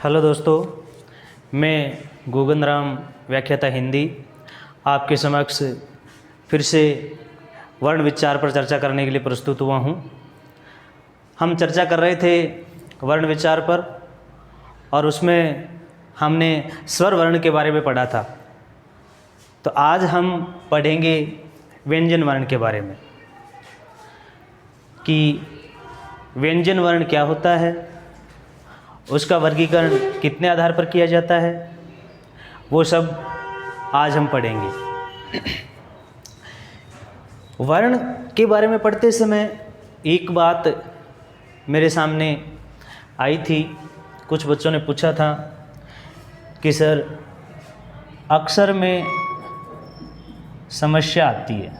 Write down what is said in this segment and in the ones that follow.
Hello दोस्तों, मैं गोगन राम व्याख्याता हिंदी आपके समक्ष फिर से वर्ण विचार पर चर्चा करने के लिए प्रस्तुत हुआ हूँ। हम चर्चा कर रहे थे वर्ण विचार पर और उसमें हमने स्वर वर्ण के बारे में पढ़ा था। तो आज हम पढ़ेंगे व्यंजन वर्ण के बारे में कि व्यंजन वर्ण क्या होता है, उसका वर्गीकरण कितने आधार पर किया जाता है, वो सब आज हम पढ़ेंगे। वर्ण के बारे में पढ़ते समय एक बात मेरे सामने आई थी। कुछ बच्चों ने पूछा था कि सर अक्षर में समस्या आती है।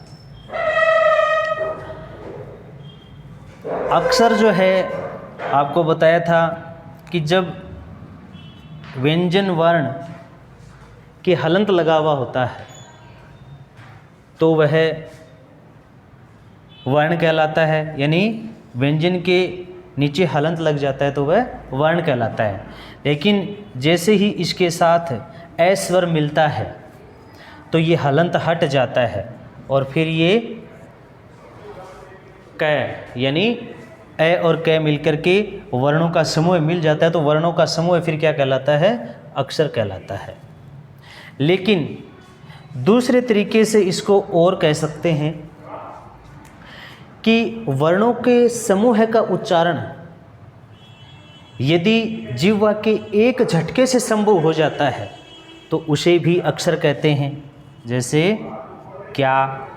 अक्षर जो है आपको बताया था कि जब व्यंजन वर्ण के हलंत लगा हुआ होता है तो वह वर्ण कहलाता है, यानी व्यंजन के नीचे हलंत लग जाता है तो वह वर्ण कहलाता है। लेकिन जैसे ही इसके साथ ए स्वर मिलता है तो ये हलंत हट जाता है और फिर ये क यानी ए और क मिलकर के वर्णों का समूह मिल जाता है तो वर्णों का समूह फिर क्या कहलाता है? अक्षर कहलाता है। लेकिन दूसरे तरीके से इसको और कह सकते हैं कि वर्णों के समूह का उच्चारण यदि जिह्वा के एक झटके से संभव हो जाता है तो उसे भी अक्षर कहते हैं। जैसे क्या,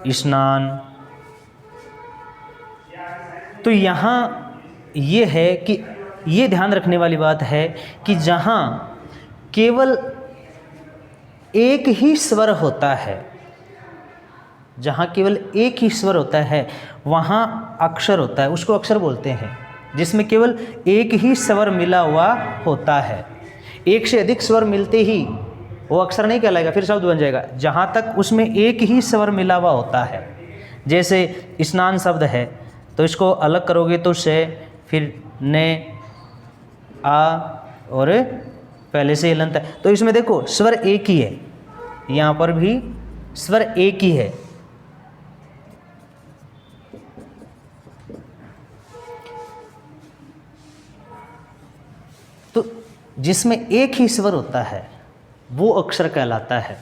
स्नान। तो यहाँ ये है कि ये ध्यान रखने वाली बात है कि जहाँ केवल एक ही स्वर होता है, जहाँ केवल एक ही स्वर होता है वहाँ अक्षर होता है, उसको अक्षर बोलते हैं। जिसमें केवल एक ही स्वर मिला हुआ होता है, एक से अधिक स्वर मिलते ही वो अक्षर नहीं कहलाएगा, फिर शब्द बन जाएगा। जहाँ तक उसमें एक ही स्वर मिला हुआ होता है, जैसे स्नान शब्द है तो इसको अलग करोगे तो से, फिर ने, आ और पहले से हलंत है। तो इसमें देखो स्वर एक ही है, यहाँ पर भी स्वर एक ही है। तो जिसमें एक ही स्वर होता है वो अक्षर कहलाता है।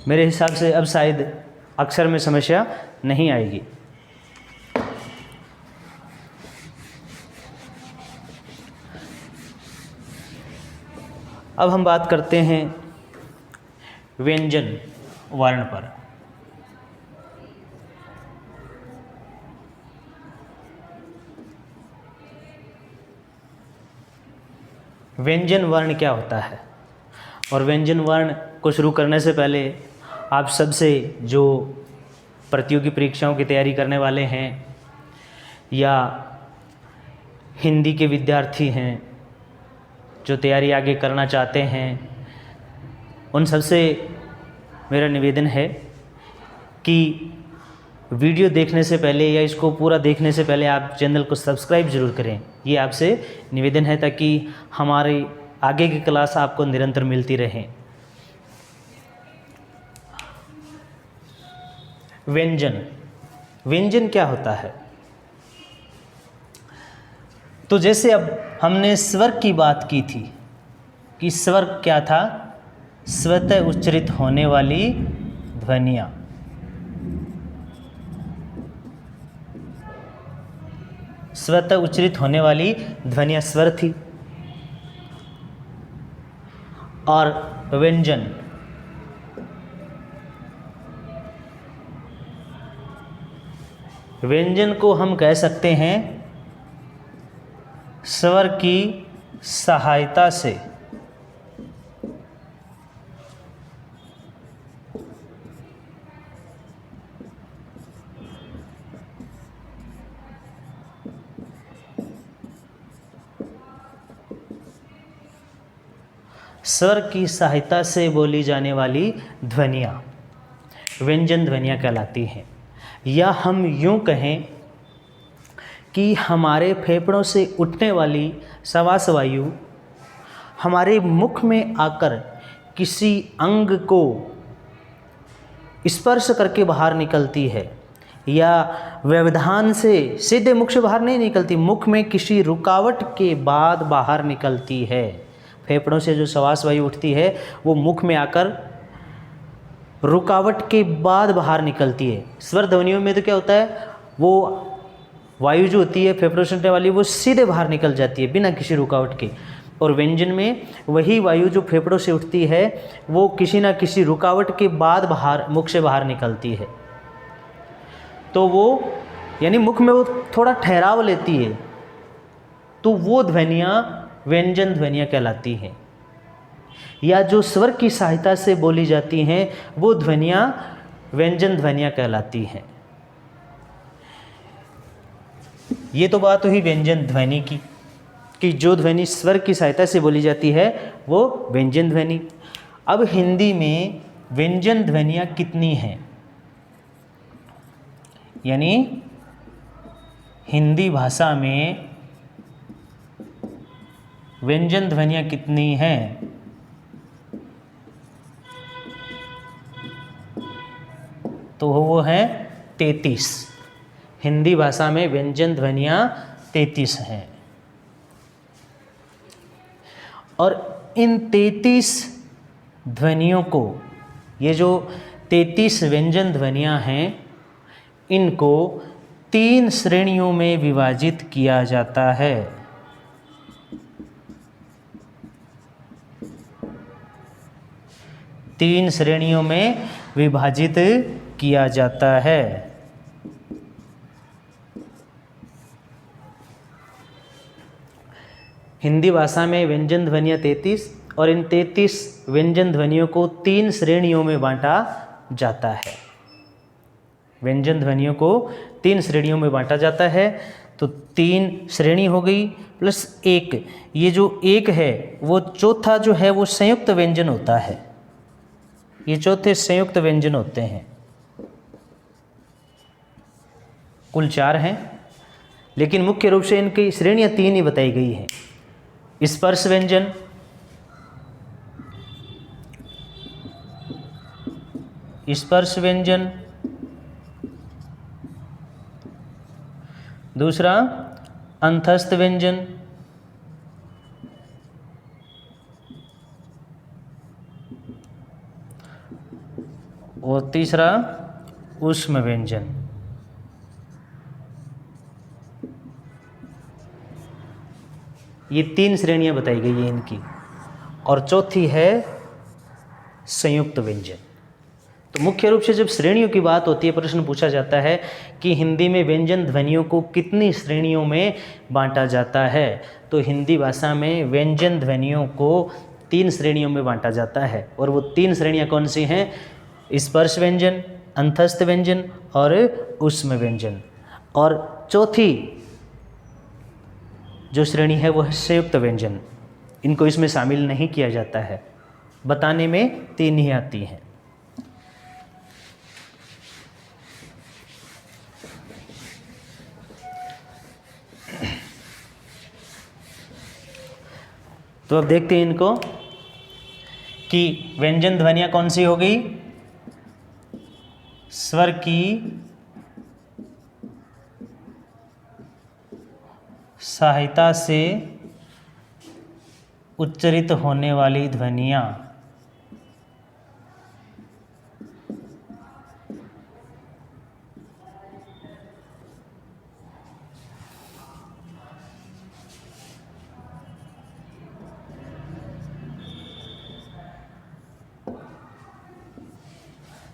मेरे हिसाब से अब शायद अक्षर में समस्या नहीं आएगी। अब हम बात करते हैं व्यंजन वर्ण पर। व्यंजन वर्ण क्या होता है? और व्यंजन वर्ण को शुरू करने से पहले आप सबसे जो प्रतियोगी परीक्षाओं की तैयारी करने वाले हैं या हिंदी के विद्यार्थी हैं जो तैयारी आगे करना चाहते हैं, उन सबसे मेरा निवेदन है कि वीडियो देखने से पहले या इसको पूरा देखने से पहले आप चैनल को सब्सक्राइब ज़रूर करें। ये आपसे निवेदन है ताकि हमारी आगे की क्लास आपको निरंतर मिलती रहे। व्यंजन क्या होता है? तो जैसे अब हमने स्वर की बात की थी कि स्वर क्या था? स्वतः उच्चरित होने वाली ध्वनियाँ। स्वतः उच्चरित होने वाली ध्वनियाँ स्वर थी। और व्यंजन को हम कह सकते हैं स्वर की सहायता से स्वर की सहायता से बोली जाने वाली ध्वनियाँ व्यंजन ध्वनियाँ कहलाती हैं। या हम यूँ कहें कि हमारे फेफड़ों से उठने वाली श्वास वायु हमारे मुख में आकर किसी अंग को स्पर्श करके बाहर निकलती है, या व्यवधान से सीधे मुख से बाहर नहीं निकलती, मुख में किसी रुकावट के बाद बाहर निकलती है। फेफड़ों से जो श्वास वायु उठती है वो मुख में आकर रुकावट के बाद बाहर निकलती है। स्वर ध्वनियों में तो क्या होता है, वो वायु जो होती है फेफड़ों से उठने वाली वो सीधे बाहर निकल जाती है बिना किसी रुकावट के, और व्यंजन में वही वायु जो फेफड़ों से उठती है वो किसी ना किसी रुकावट के बाद बाहर मुख से बाहर निकलती है। तो वो यानी मुख में वो थोड़ा ठहराव लेती है, तो वो ध्वनियाँ व्यंजन ध्वनियाँ कहलाती हैं। या जो स्वर की सहायता से बोली जाती हैं वो ध्वनियाँ व्यंजन ध्वनियाँ कहलाती हैं। ये तो बात हुई व्यंजन ध्वनि की, कि जो ध्वनि स्वर की सहायता से बोली जाती है वो व्यंजन ध्वनि। अब हिंदी में व्यंजन ध्वनियाँ कितनी हैं, यानी हिंदी भाषा में व्यंजन ध्वनियाँ कितनी हैं, तो वो है 33। हिंदी भाषा में व्यंजन ध्वनियाँ 33 हैं, और इन 33 ध्वनियों को, ये जो 33 व्यंजन ध्वनियाँ हैं, इनको 3 श्रेणियों में विभाजित किया जाता है। तीन श्रेणियों में विभाजित किया जाता है। हिंदी भाषा में व्यंजन ध्वनियाँ 33, और इन 33 व्यंजन ध्वनियों को 3 श्रेणियों में बांटा जाता है। व्यंजन ध्वनियों को 3 श्रेणियों में बांटा जाता है, तो 3 श्रेणी हो गई प्लस 1। ये जो 1 है वो चौथा जो है वो संयुक्त व्यंजन होता है। ये चौथे संयुक्त व्यंजन होते हैं। कुल 4 हैं, लेकिन मुख्य रूप से इनकी श्रेणियाँ 3 ही बताई गई हैं। स्पर्श व्यंजन, स्पर्श व्यंजन, दूसरा अंतस्थ व्यंजन, और तीसरा ऊष्म व्यंजन। ये 3 श्रेणियां बताई गई है इनकी, और चौथी है संयुक्त व्यंजन। तो मुख्य रूप से जब श्रेणियों की बात होती है, प्रश्न पूछा जाता है कि हिंदी में व्यंजन ध्वनियों को कितनी श्रेणियों में बांटा जाता है, तो हिंदी भाषा में व्यंजन ध्वनियों को 3 श्रेणियों में बांटा जाता है। और वो 3 श्रेणियां कौन सी हैं? स्पर्श व्यंजन, अंतस्थ व्यंजन और ऊष्म व्यंजन। और चौथी जो श्रेणी है वो है संयुक्त व्यंजन। इनको इसमें शामिल नहीं किया जाता है, बताने में 3 ही आती हैं। तो अब देखते हैं इनको कि व्यंजन ध्वनियाँ कौन सी हो गई? स्वर की सहायता से उच्चरित होने वाली ध्वनियाँ।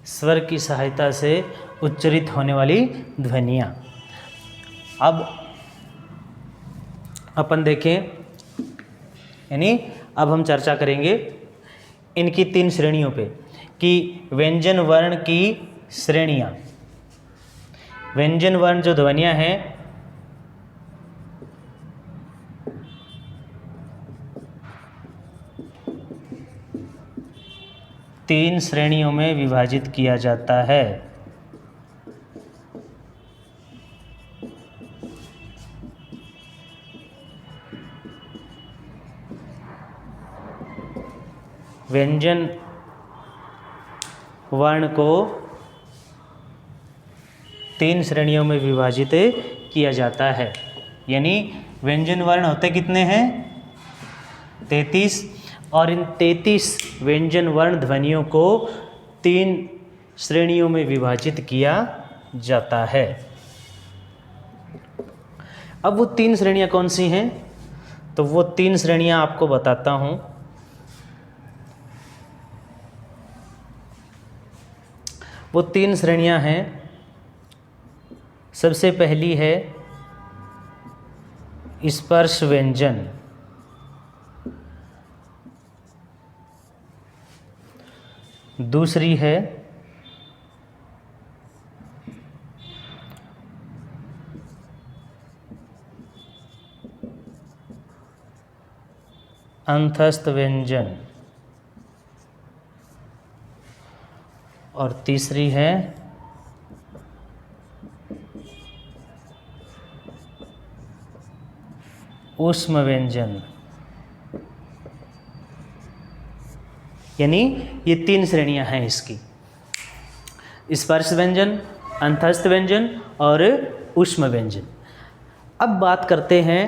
स्वर की सहायता से उच्चरित होने वाली ध्वनियाँ। अब अपन देखें, यानी अब हम चर्चा करेंगे इनकी 3 श्रेणियों पे कि व्यंजन वर्ण की श्रेणियाँ। व्यंजन वर्ण जो ध्वनियाँ हैं तीन श्रेणियों में विभाजित किया जाता है। व्यंजन वर्ण को 3 श्रेणियों में विभाजित किया जाता है। यानी व्यंजन वर्ण होते कितने हैं? 33, और इन 33 व्यंजन वर्ण ध्वनियों को 3 श्रेणियों में विभाजित किया जाता है। अब वो 3 श्रेणियां कौन सी हैं? तो वो 3 श्रेणियां आपको बताता हूं। वो 3 श्रेणियां हैं। सबसे पहली है स्पर्श व्यंजन, दूसरी है अंतस्थ व्यंजन, और तीसरी है ऊष्म व्यंजन। यानी ये 3 श्रेणियां हैं इसकी, स्पर्श व्यंजन, अंतस्थ व्यंजन और ऊष्म व्यंजन। अब बात करते हैं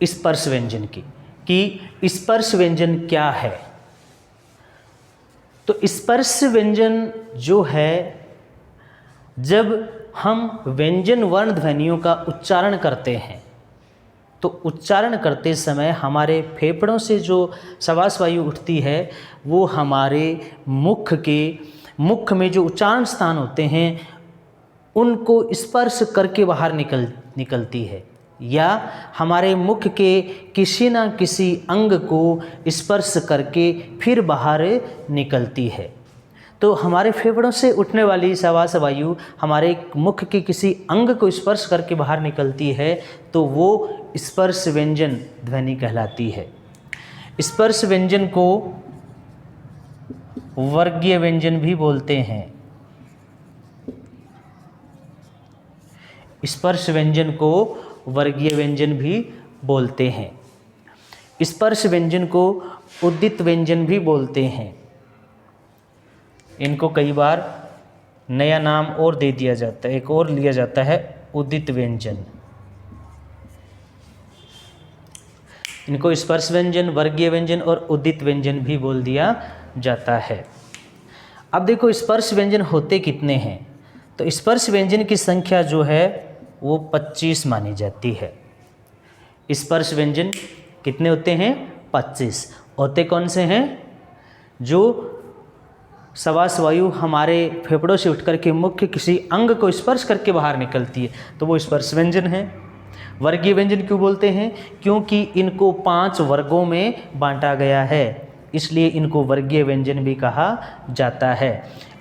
स्पर्श व्यंजन की, कि स्पर्श व्यंजन क्या है। तो स्पर्श व्यंजन जो है, जब हम व्यंजन वर्ण ध्वनियों का उच्चारण करते हैं तो उच्चारण करते समय हमारे फेफड़ों से जो श्वास वायु उठती है वो हमारे मुख में जो उच्चारण स्थान होते हैं उनको स्पर्श करके बाहर निकलती है, या हमारे मुख के किसी न किसी अंग को स्पर्श करके फिर बाहर निकलती है। तो हमारे फेफड़ों से उठने वाली श्वास वायु हमारे मुख के किसी अंग को स्पर्श करके बाहर निकलती है तो वो स्पर्श व्यंजन ध्वनि कहलाती है। स्पर्श व्यंजन को वर्गीय व्यंजन भी बोलते हैं। स्पर्श व्यंजन को वर्गीय व्यंजन भी बोलते हैं। स्पर्श व्यंजन को उदित व्यंजन भी बोलते हैं। इनको कई बार नया नाम और दे दिया जाता है, एक और लिया जाता है उदित व्यंजन। इनको स्पर्श व्यंजन, वर्गीय व्यंजन और उदित व्यंजन भी बोल दिया जाता है। अब देखो स्पर्श व्यंजन होते कितने हैं। तो स्पर्श व्यंजन की संख्या जो है वो 25 मानी जाती है। स्पर्श व्यंजन कितने होते हैं? 25। होते कौन से हैं? जो श्वास वायु हमारे फेफड़ों से उठकर के मुख्य किसी अंग को स्पर्श करके बाहर निकलती है तो वो स्पर्श व्यंजन है। वर्गीय व्यंजन क्यों बोलते हैं? क्योंकि इनको 5 वर्गों में बांटा गया है, इसलिए इनको वर्गीय व्यंजन भी कहा जाता है।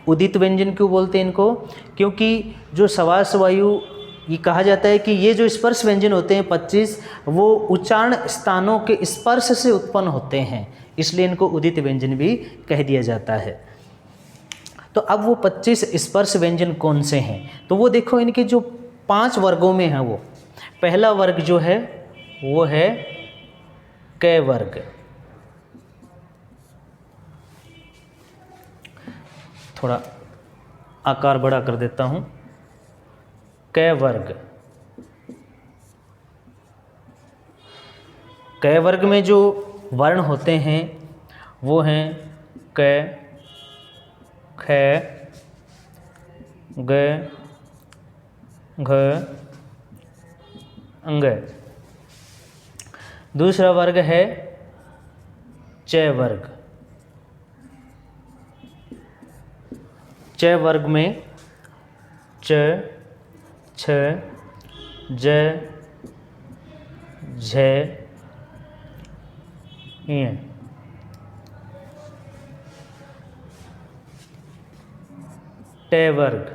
उदित व्यंजन क्यों बोलते हैं इनको? क्योंकि जो श्वास वायु, ये कहा जाता है कि ये जो स्पर्श व्यंजन होते हैं 25, वो उच्चारण स्थानों के स्पर्श से उत्पन्न होते हैं, इसलिए इनको उदित व्यंजन भी कह दिया जाता है। तो अब वो 25 स्पर्श व्यंजन कौन से हैं? तो वो देखो इनके जो 5 वर्गों में हैं, वो पहला वर्ग जो है वो है क वर्ग। थोड़ा आकार बड़ा कर देता हूँ। क वर्ग। क वर्ग में जो वर्ण होते हैं वो हैं क, ख, ग, घ, अंग। दूसरा वर्ग है च वर्ग। च वर्ग में च, छ, ज, झ, ञ। ट वर्ग।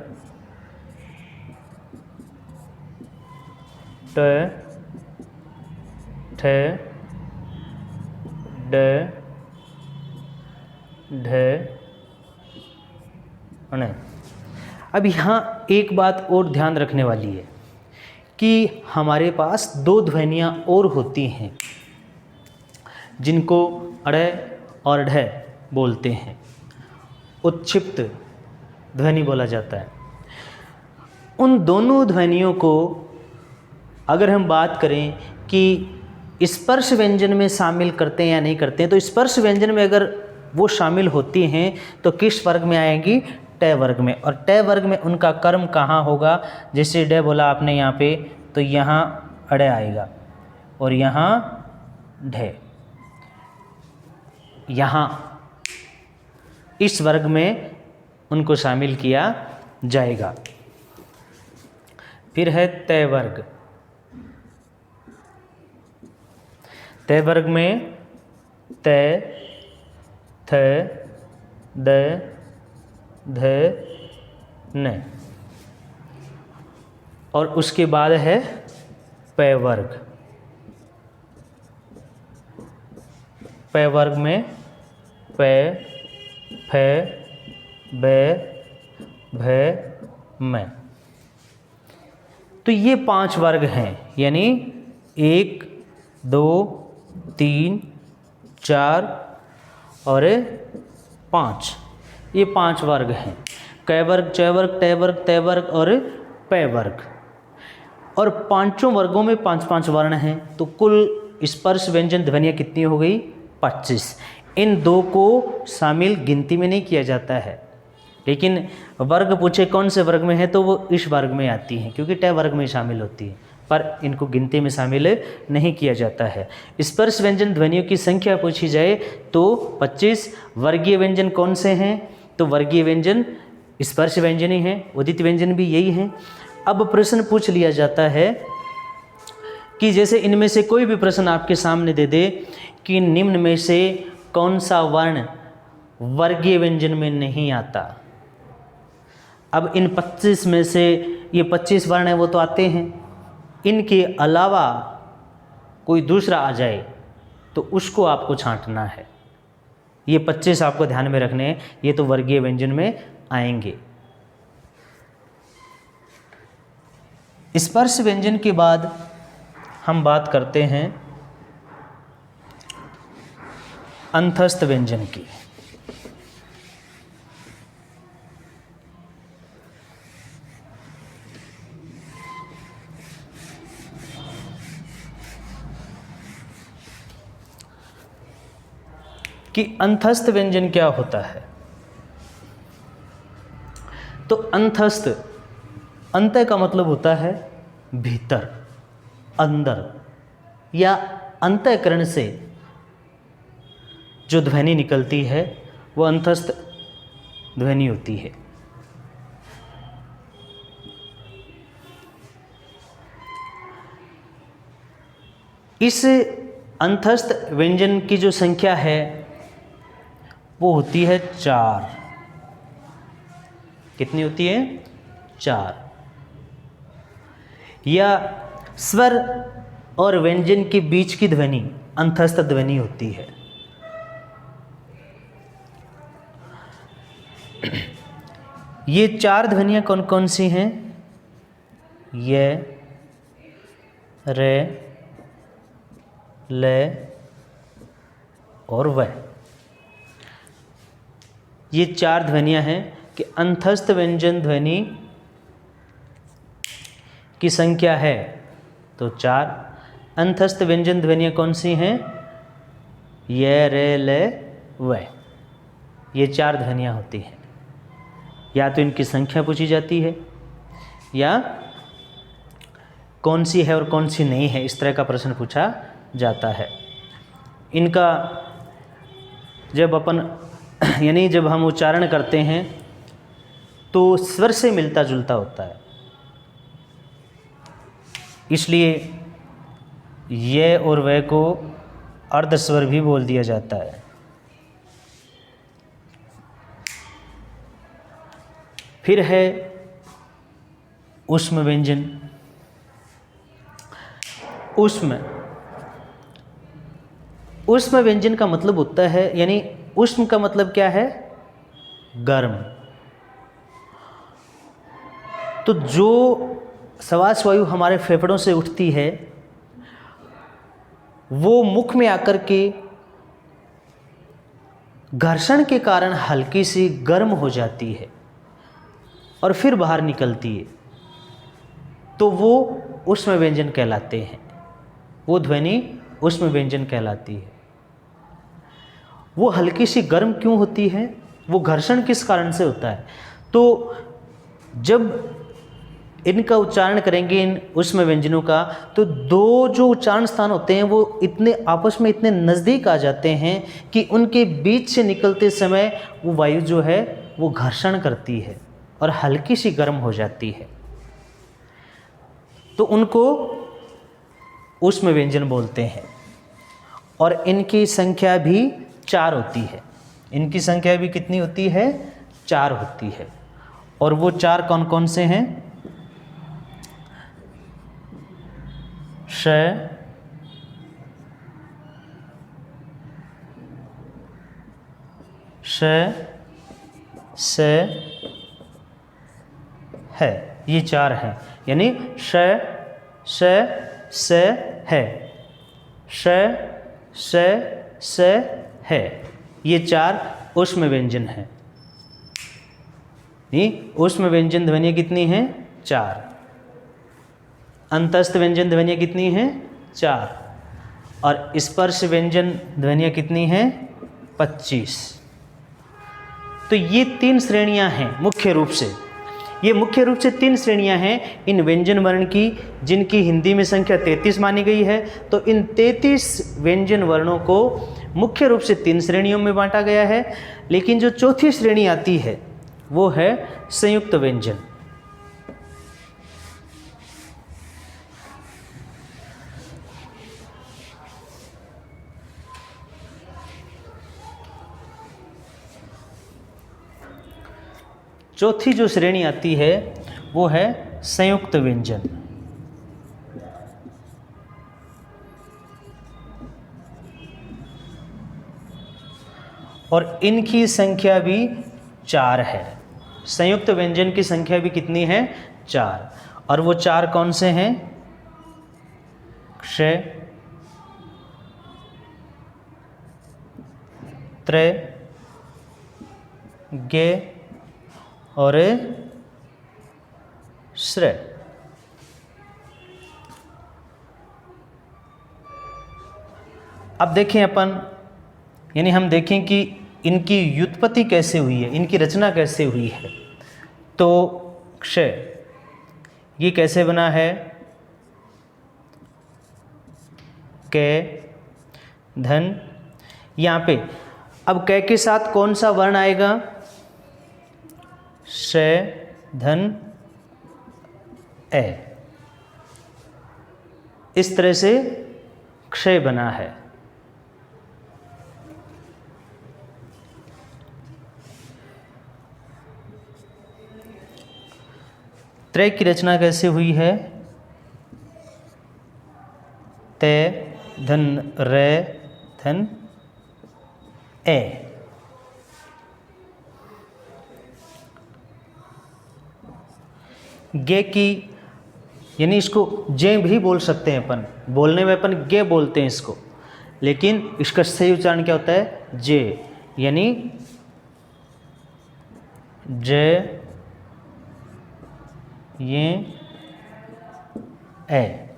ट, ठ, ड, ढ, ण। अब यहाँ एक बात और ध्यान रखने वाली है कि हमारे पास 2 ध्वनियाँ और होती हैं जिनको अड़ और ढ बोलते हैं, उत्क्षिप्त ध्वनि बोला जाता है। उन दोनों ध्वनियों को अगर हम बात करें कि स्पर्श व्यंजन में शामिल करते हैं या नहीं करते हैं, तो स्पर्श व्यंजन में अगर वो शामिल होती हैं तो किस वर्ग में आएंगी? ट वर्ग में। और ट वर्ग में उनका कर्म कहाँ होगा? जैसे ड बोला आपने यहाँ पे, तो यहाँ अड़ आएगा और यहाँ ढ, यहाँ इस वर्ग में उनको शामिल किया जाएगा। फिर है तय वर्ग। तय वर्ग में तय, थ, द, ध, न, और उसके बाद है प वर्ग। प वर्ग में प, फ, ब, भ, म। तो ये 5 वर्ग हैं, यानी 1, 2, 3, 4 और 5, ये 5 वर्ग हैं। क वर्ग, च वर्ग, ट वर्ग, त वर्ग और प वर्ग। और पांचों वर्गों में 5-5 वर्ण हैं, तो कुल स्पर्श व्यंजन ध्वनियाँ कितनी हो गई? 25। इन 2 को शामिल गिनती में नहीं किया जाता है, लेकिन वर्ग पूछे कौन से वर्ग में है तो वो इस वर्ग में आती हैं, क्योंकि ट वर्ग में शामिल होती है, पर इनको गिनती में शामिल नहीं किया जाता है। स्पर्श व्यंजन ध्वनियों की संख्या पूछी जाए तो 25। वर्गीय व्यंजन कौन से हैं? तो वर्गीय व्यंजन स्पर्श व्यंजन ही हैं, उदित व्यंजन भी यही हैं। अब प्रश्न पूछ लिया जाता है कि जैसे इनमें से कोई भी प्रश्न आपके सामने दे दे कि निम्न में से कौन सा वर्ण वर्गीय व्यंजन में नहीं आता। अब इन 25 में से ये 25 वर्ण हैं वो तो आते हैं, इनके अलावा कोई दूसरा आ जाए तो उसको आपको छांटना है। ये 25 आपको ध्यान में रखने हैं, ये तो वर्गीय व्यंजन में आएंगे। स्पर्श व्यंजन के बाद हम बात करते हैं अंतस्थ व्यंजन की। कि अंतस्थ व्यंजन क्या होता है? तो अंतस्थ, अंत का मतलब होता है भीतर, अंदर, या अंतःकरण से जो ध्वनि निकलती है वो अंतस्थ ध्वनि होती है। इस अंतस्थ व्यंजन की जो संख्या है वो होती है 4। कितनी होती है? 4। या स्वर और व्यंजन के बीच की ध्वनि अंतस्थ ध्वनि होती है। ये 4 ध्वनियाँ कौन कौन सी हैं? य, रे, ले और व। ये 4 ध्वनियाँ हैं कि अंतस्थ व्यंजन ध्वनि की संख्या है तो 4। अंतस्थ व्यंजन ध्वनियाँ कौन सी हैं? य, रे, ले, व। ये 4 ध्वनियाँ होती हैं। या तो इनकी संख्या पूछी जाती है या कौन सी है और कौन सी नहीं है, इस तरह का प्रश्न पूछा जाता है। इनका जब अपन यानी जब हम उच्चारण करते हैं तो स्वर से मिलता जुलता होता है, इसलिए ये और वह को अर्धस्वर भी बोल दिया जाता है। फिर है ऊष्म व्यंजन। ऊष्म, ऊष्म व्यंजन का मतलब होता है, यानी ऊष्म का मतलब क्या है? गर्म। तो जो श्वास वायु हमारे फेफड़ों से उठती है वो मुख में आकर के घर्षण के कारण हल्की सी गर्म हो जाती है और फिर बाहर निकलती है, तो वो ऊष्म व्यंजन कहलाते हैं। वो ध्वनि ऊष्म व्यंजन कहलाती है। वो हल्की सी गर्म क्यों होती है? वो घर्षण किस कारण से होता है? तो जब इनका उच्चारण करेंगे इन ऊष्म व्यंजनों का, तो दो जो उच्चारण स्थान होते हैं वो इतने आपस में इतने नज़दीक आ जाते हैं कि उनके बीच से निकलते समय वो वायु जो है वो घर्षण करती है और हल्की सी गर्म हो जाती है, तो उनको ऊष्म व्यंजन बोलते हैं। और इनकी संख्या भी 4 होती है। इनकी संख्या भी कितनी होती है? 4 होती है। और वो 4 कौन कौन से हैं? श, श, स, है, ये 4 हैं। यानी श, श, स, है, श, श, स, है, ये 4 ऊष्म व्यंजन हैं। ऊष्म व्यंजन ध्वनियाँ कितनी हैं? 4। अंतस्थ व्यंजन ध्वनियाँ कितनी हैं? 4। और स्पर्श व्यंजन ध्वनियाँ कितनी हैं? 25। तो ये 3 श्रेणियाँ हैं मुख्य रूप से। ये मुख्य रूप से 3 श्रेणियाँ हैं इन व्यंजन वर्ण की, जिनकी हिंदी में संख्या 33 मानी गई है। तो इन 33 व्यंजन वर्णों को मुख्य रूप से 3 श्रेणियों में बांटा गया है। लेकिन जो चौथी श्रेणी आती है वो है संयुक्त व्यंजन। चौथी जो श्रेणी आती है वो है संयुक्त व्यंजन। और इनकी संख्या भी 4 है। संयुक्त व्यंजन की संख्या भी कितनी है? 4। और वो 4 कौन से हैं? क्ष, त्र, गे और श्र। अब देखें अपन, यानी हम देखें कि इनकी व्युत्पत्ति कैसे हुई है, इनकी रचना कैसे हुई है। तो क्ष ये कैसे बना है? कै, धन, यहाँ पे अब कै के साथ कौन सा वर्ण आएगा? श, धन, ए। इस तरह से क्षय बना है। त्रय की रचना कैसे हुई है? ते, धन, रे, धन, ए। गे की, यानी इसको जे भी बोल सकते हैं अपन, बोलने में अपन गे बोलते हैं इसको, लेकिन इसका सही उच्चारण क्या होता है? जे, यानी जे, ये, ए।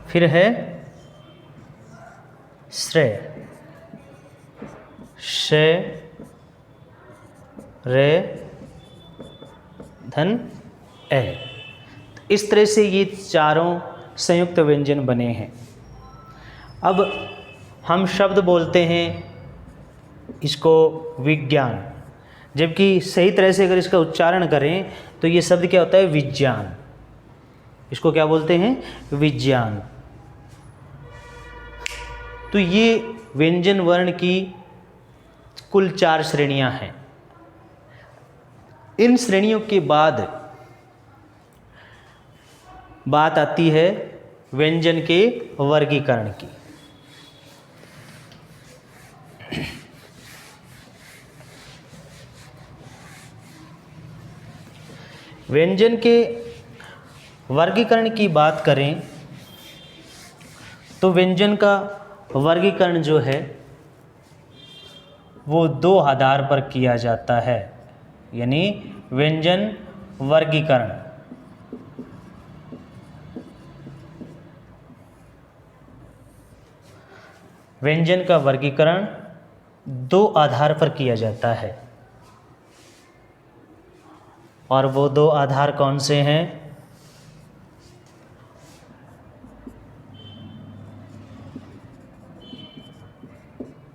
फिर है श्रेय, श, रे, धन, ए। इस तरह से ये चारों संयुक्त व्यंजन बने हैं। अब हम शब्द बोलते हैं इसको विज्ञान, जबकि सही तरह से अगर इसका उच्चारण करें तो ये शब्द क्या होता है? विज्ञान। इसको क्या बोलते हैं? विज्ञान। तो ये व्यंजन वर्ण की कुल 4 श्रेणियां हैं। इन श्रेणियों के बाद बात आती है व्यंजन के वर्गीकरण की। व्यंजन के वर्गीकरण की बात करें तो व्यंजन का वर्गीकरण जो है वो दो आधार पर किया जाता है, यानी व्यंजन वर्गीकरण। व्यंजन का वर्गीकरण दो आधार पर किया जाता है, और वो दो आधार कौन से हैं?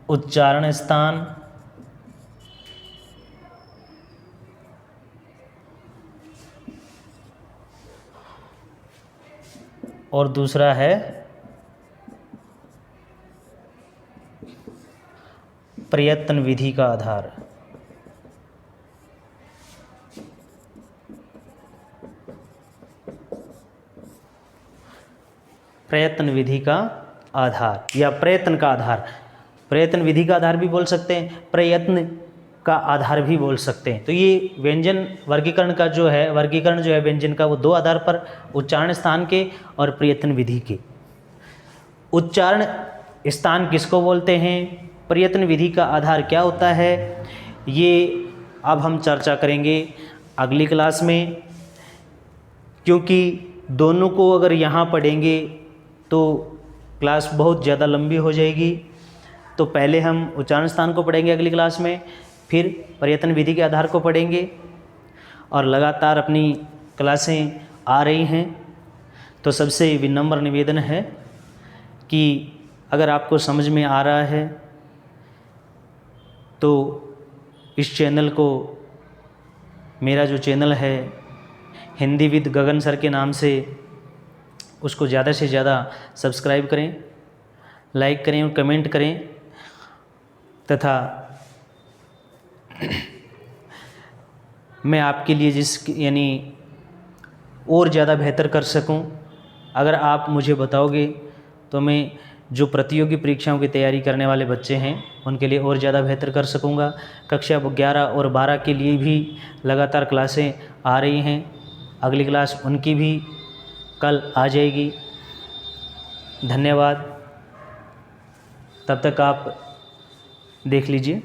उच्चारण स्थान और दूसरा है प्रयत्न विधि का आधार। प्रयत्न विधि का आधार या प्रयत्न का आधार, प्रयत्न विधि का आधार भी बोल सकते हैं, प्रयत्न का आधार भी बोल सकते हैं। तो ये व्यंजन वर्गीकरण का जो है वर्गीकरण जो है व्यंजन का, वो दो आधार पर, उच्चारण स्थान के और प्रयत्न विधि के। उच्चारण स्थान किसको बोलते हैं, प्रयत्न विधि का आधार क्या होता है, ये अब हम चर्चा करेंगे अगली क्लास में, क्योंकि दोनों को अगर यहाँ पढ़ेंगे तो क्लास बहुत ज़्यादा लंबी हो जाएगी। तो पहले हम उच्चारण स्थान को पढ़ेंगे अगली क्लास में, फिर प्रयत्न विधि के आधार को पढ़ेंगे, और लगातार अपनी क्लासें आ रही हैं। तो सबसे विनम्र निवेदन है कि अगर आपको समझ में आ रहा है तो इस चैनल को, मेरा जो चैनल है हिंदी विद गगन सर के नाम से, उसको ज़्यादा से ज़्यादा सब्सक्राइब करें, लाइक करें और कमेंट करें, तथा मैं आपके लिए यानी और ज़्यादा बेहतर कर सकूं, अगर आप मुझे बताओगे तो मैं जो प्रतियोगी परीक्षाओं की तैयारी करने वाले बच्चे हैं उनके लिए और ज़्यादा बेहतर कर सकूंगा। कक्षा 11 और 12 के लिए भी लगातार क्लासें आ रही हैं, अगली क्लास उनकी भी कल आ जाएगी। धन्यवाद, तब तक आप देख लीजिए।